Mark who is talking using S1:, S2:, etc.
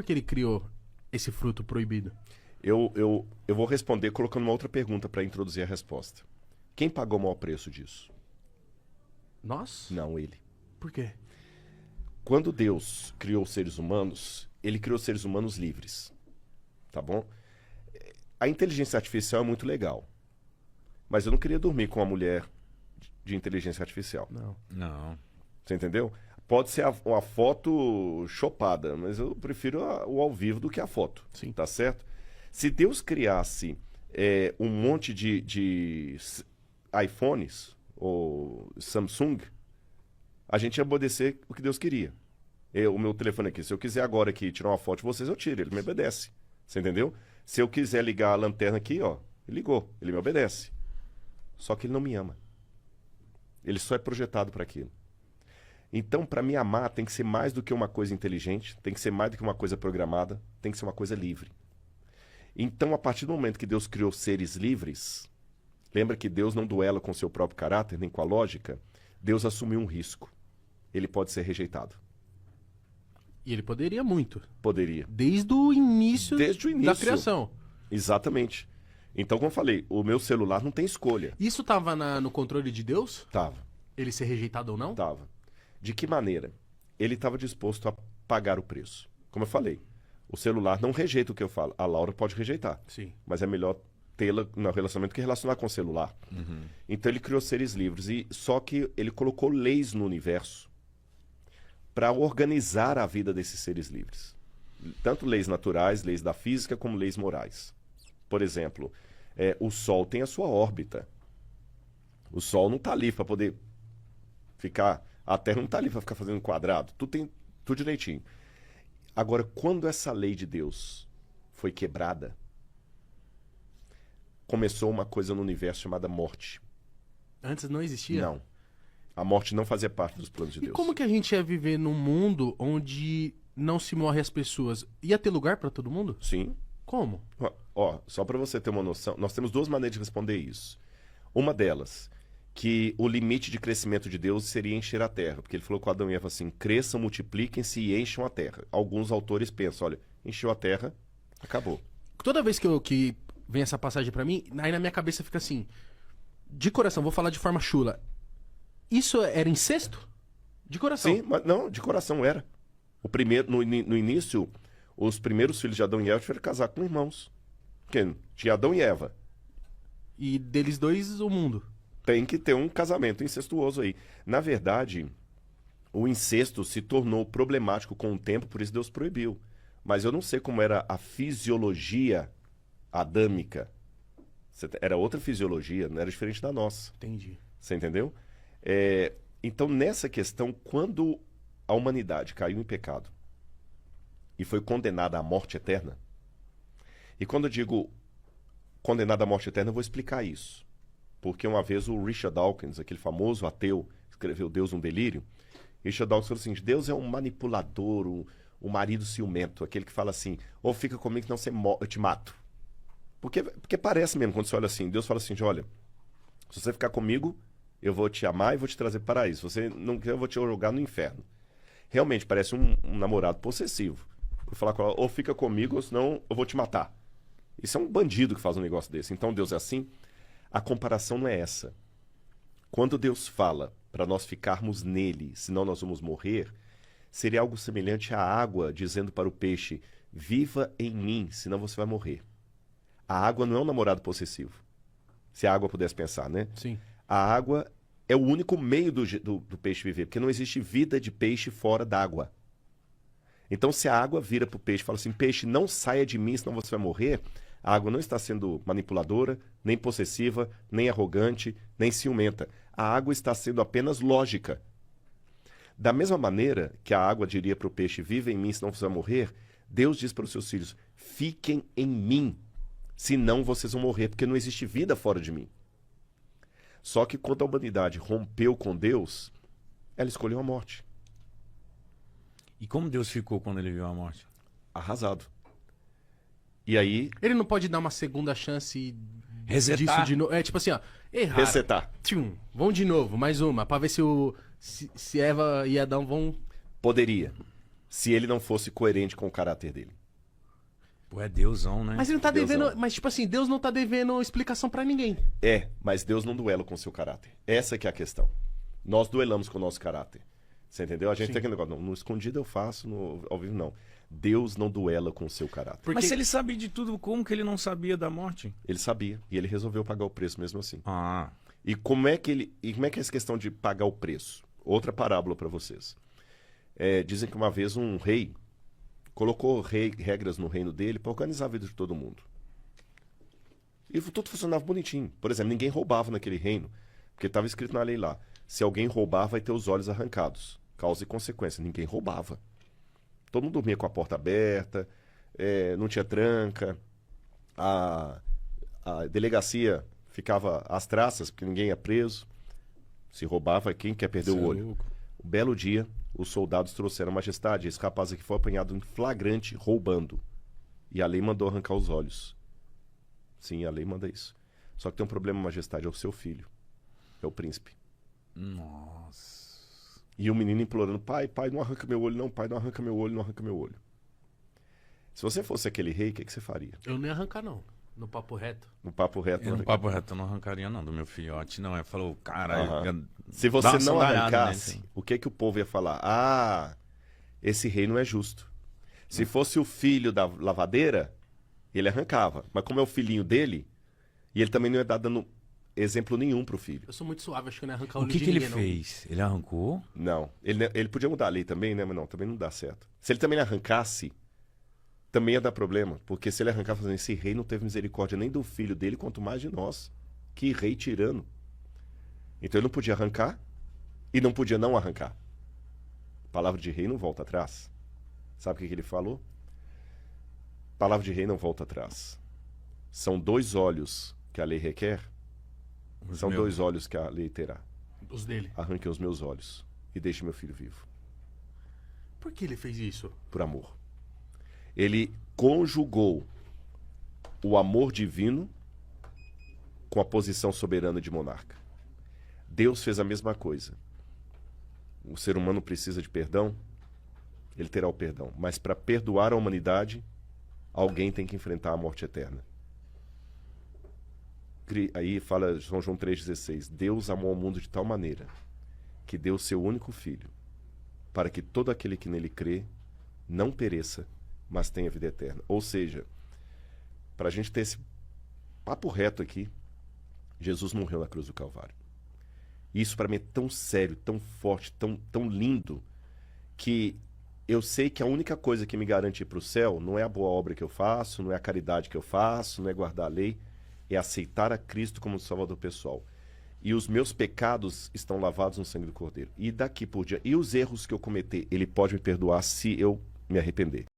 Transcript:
S1: que ele criou esse fruto proibido?
S2: Eu vou responder colocando uma outra pergunta para introduzir a resposta. Quem pagou o maior preço disso?
S1: Nós?
S2: Não, ele.
S1: Por quê?
S2: Quando Deus criou os seres humanos, ele criou seres humanos livres. Tá bom? A inteligência artificial é muito legal. Mas eu não queria dormir com uma mulher de inteligência artificial.
S3: Não.
S2: Você entendeu? Pode ser uma foto chopada, mas eu prefiro o ao vivo do que a foto.
S1: Sim.
S2: Tá certo? Se Deus criasse um monte de iPhones ou Samsung, a gente ia obedecer o que Deus queria. O meu telefone aqui, se eu quiser agora aqui tirar uma foto de vocês, eu tiro, ele me obedece. Você entendeu? Se eu quiser ligar a lanterna aqui, ó, ele ligou, ele me obedece. Só que ele não me ama. Ele só é projetado para aquilo. Então, para me amar, tem que ser mais do que uma coisa inteligente, tem que ser mais do que uma coisa programada, tem que ser uma coisa livre. Então, a partir do momento que Deus criou seres livres, lembra que Deus não duela com seu próprio caráter, nem com a lógica? Deus assumiu um risco. Ele pode ser rejeitado.
S1: E ele poderia muito.
S2: Poderia.
S1: Desde o início
S2: da
S1: criação.
S2: Exatamente. Então, como eu falei, o meu celular não tem escolha.
S1: Isso estava no controle de Deus?
S2: Tava.
S1: Ele ser rejeitado ou não?
S2: Tava. De que maneira? Ele estava disposto a pagar o preço. Como eu falei, o celular não rejeita o que eu falo. A Laura pode rejeitar.
S1: Sim.
S2: Mas é melhor tê-la no relacionamento que relacionar com o celular.
S3: Uhum.
S2: Então ele criou seres livres. Só que ele colocou leis no universo para organizar a vida desses seres livres. Tanto leis naturais, leis da física, como leis morais. Por exemplo, o Sol tem a sua órbita. O Sol não está ali para poder ficar... A Terra não está ali para ficar fazendo quadrado. Tudo direitinho. Agora, quando essa lei de Deus foi quebrada, começou uma coisa no universo chamada morte.
S1: Antes não existia?
S2: Não. A morte não fazia parte dos planos de
S1: E
S2: Deus.
S1: como que a gente ia viver num mundo onde não se morre as pessoas? Ia ter lugar para todo mundo?
S2: Sim.
S1: Como?
S2: Ó, só para você ter uma noção, nós temos duas maneiras de responder isso. Uma delas, que o limite de crescimento de Deus seria encher a terra. Porque ele falou com Adão e Eva assim, cresçam, multipliquem-se e encham a terra. Alguns autores pensam, olha, encheu a terra, acabou.
S1: Toda vez que vem essa passagem para mim, aí na minha cabeça fica assim, de coração, vou falar de forma chula. Isso era incesto? De coração.
S2: Sim, mas não, de coração era. O primeiro, no início, os primeiros filhos de Adão e Eva tiveram que casar com irmãos. Porque tinha Adão e Eva.
S1: E deles dois, o mundo.
S2: Tem que ter um casamento incestuoso aí. Na verdade, o incesto se tornou problemático com o tempo, por isso Deus proibiu. Mas eu não sei como era a fisiologia adâmica. Era outra fisiologia, não era diferente da nossa.
S1: Entendi.
S2: Você entendeu? Então, nessa questão, quando a humanidade caiu em pecado e foi condenada à morte eterna, e quando eu digo condenada à morte eterna, eu vou explicar isso. Porque uma vez o Richard Dawkins, aquele famoso ateu, escreveu Deus um Delírio, Richard Dawkins falou assim, Deus é um manipulador, um marido ciumento, aquele que fala assim, ou fica comigo que não eu te mato. Porque parece mesmo, quando você olha assim, Deus fala assim, olha, se você ficar comigo, eu vou te amar e vou te trazer para paraíso. Se você não quer, eu vou te jogar no inferno. Realmente, parece um namorado possessivo. Vou falar com ela, ou fica comigo, ou senão eu vou te matar. Isso é um bandido que faz um negócio desse. Então Deus é assim. A comparação não é essa. Quando Deus fala para nós ficarmos nele, senão nós vamos morrer, seria algo semelhante à água dizendo para o peixe, viva em mim, senão você vai morrer. A água não é um namorado possessivo. Se a água pudesse pensar, né?
S1: Sim.
S2: A água é o único meio do peixe viver, porque não existe vida de peixe fora d'água. Então, se a água vira para o peixe e fala assim, peixe, não saia de mim, senão você vai morrer, a água não está sendo manipuladora, nem possessiva, nem arrogante, nem ciumenta. A água está sendo apenas lógica. Da mesma maneira que a água diria para o peixe, viva em mim, senão você vai morrer, Deus diz para os seus filhos, fiquem em mim, senão vocês vão morrer, porque não existe vida fora de mim. Só que quando a humanidade rompeu com Deus, ela escolheu a morte.
S3: E como Deus ficou quando ele viu a morte?
S2: Arrasado. E aí...
S1: Ele não pode dar uma segunda chance
S3: Resetar.
S1: disso de novo? É tipo assim, ó. Erraram.
S2: Resetar.
S1: Tchum, vamos de novo, mais uma. Pra ver se Eva e Adão vão...
S2: Poderia. se ele não fosse coerente com o caráter dele.
S3: Pô, é Deusão, né?
S1: Mas ele não tá
S2: Deusão.
S1: devendo. Mas, tipo assim, Deus não tá devendo explicação pra ninguém.
S2: Mas Deus não duela com o seu caráter. Essa que é a questão. Nós duelamos com o nosso caráter. Você entendeu? A gente
S1: Sim.
S2: tem aquele negócio, não, no escondido eu faço, ao vivo não. Deus não duela com o seu caráter.
S1: Porque-
S3: Mas se ele sabia de tudo, como que ele não sabia da morte?
S2: Ele sabia, e ele resolveu pagar o preço mesmo assim.
S3: Ah,
S2: E como é que é essa questão de pagar o preço? Outra parábola para vocês. Dizem que uma vez um rei colocou regras no reino dele para organizar a vida de todo mundo. E tudo funcionava bonitinho. Por exemplo, ninguém roubava naquele reino, porque estava escrito na lei lá: se alguém roubar, vai ter os olhos arrancados. Causa e consequência. Ninguém roubava. Todo mundo dormia com a porta aberta, não tinha tranca, a delegacia ficava às traças, porque ninguém ia preso. Se roubava, quem quer perder o olho? Um belo dia, os soldados trouxeram: majestade, esse rapaz aqui foi apanhado em flagrante roubando. E a lei mandou arrancar os olhos. Sim, a lei manda isso. Só que tem um problema, majestade, é o seu filho. É o príncipe.
S3: nossa.
S2: E o menino implorando: pai, não arranca meu olho, não, pai, não arranca meu olho, não arranca meu olho. Se você fosse aquele rei, o que você faria?
S1: Eu não ia arrancar, não. No papo reto.
S2: No papo reto.
S3: Eu
S2: não
S3: no
S2: arranca.
S3: papo reto eu não arrancaria não do meu filhote, não. Ele falou, caralho.
S2: Aham.
S3: já-
S2: Se
S3: dá
S2: você
S3: uma
S2: não
S3: sandáliada
S2: arrancasse,
S3: nele, sim.
S2: o que o povo ia falar? Ah, esse rei não é justo. Se fosse o filho da lavadeira, ele arrancava. Mas como é o filhinho dele, e ele também não ia dar dando exemplo nenhum pro filho.
S1: Eu sou muito suave, acho que eu não ia arrancar o
S3: O
S1: olho
S3: que
S1: de
S3: que ele
S1: ninguém, não.
S3: fez? Ele arrancou?
S2: Não. Ele podia mudar a lei também, né? Mas não, também não dá certo. Se ele também arrancasse, também ia dar problema. Porque se ele arrancar fazendo esse rei não teve misericórdia nem do filho dele, quanto mais de nós. Que rei tirano. Então ele não podia arrancar e não podia não arrancar. Palavra de rei não volta atrás. Sabe o que ele falou? Palavra de rei não volta atrás. São 2 olhos que a lei requer,
S3: Os
S2: são
S3: meus-
S2: 2 olhos que a lei terá.
S1: Os dele.
S2: Arranquem os meus olhos e deixe meu filho vivo.
S1: Por que ele fez isso?
S2: Por amor. Ele conjugou o amor divino com a posição soberana de monarca. Deus fez a mesma coisa. O ser humano precisa de perdão, ele terá o perdão. Mas para perdoar a humanidade, alguém tem que enfrentar a morte eterna. Aí fala São João 3,16: Deus amou o mundo de tal maneira que deu o seu único filho, para que todo aquele que nele crê não pereça, mas tenha vida eterna. Ou seja, para a gente ter esse papo reto aqui, Jesus morreu na cruz do Calvário. Isso para mim é tão sério, tão forte, tão lindo, que eu sei que a única coisa que me garante ir para o céu não é a boa obra que eu faço, não é a caridade que eu faço, não é guardar a lei, é aceitar a Cristo como Salvador pessoal. E os meus pecados estão lavados no sangue do Cordeiro. E daqui por diante, e os erros que eu cometer, Ele pode me perdoar se eu me arrepender.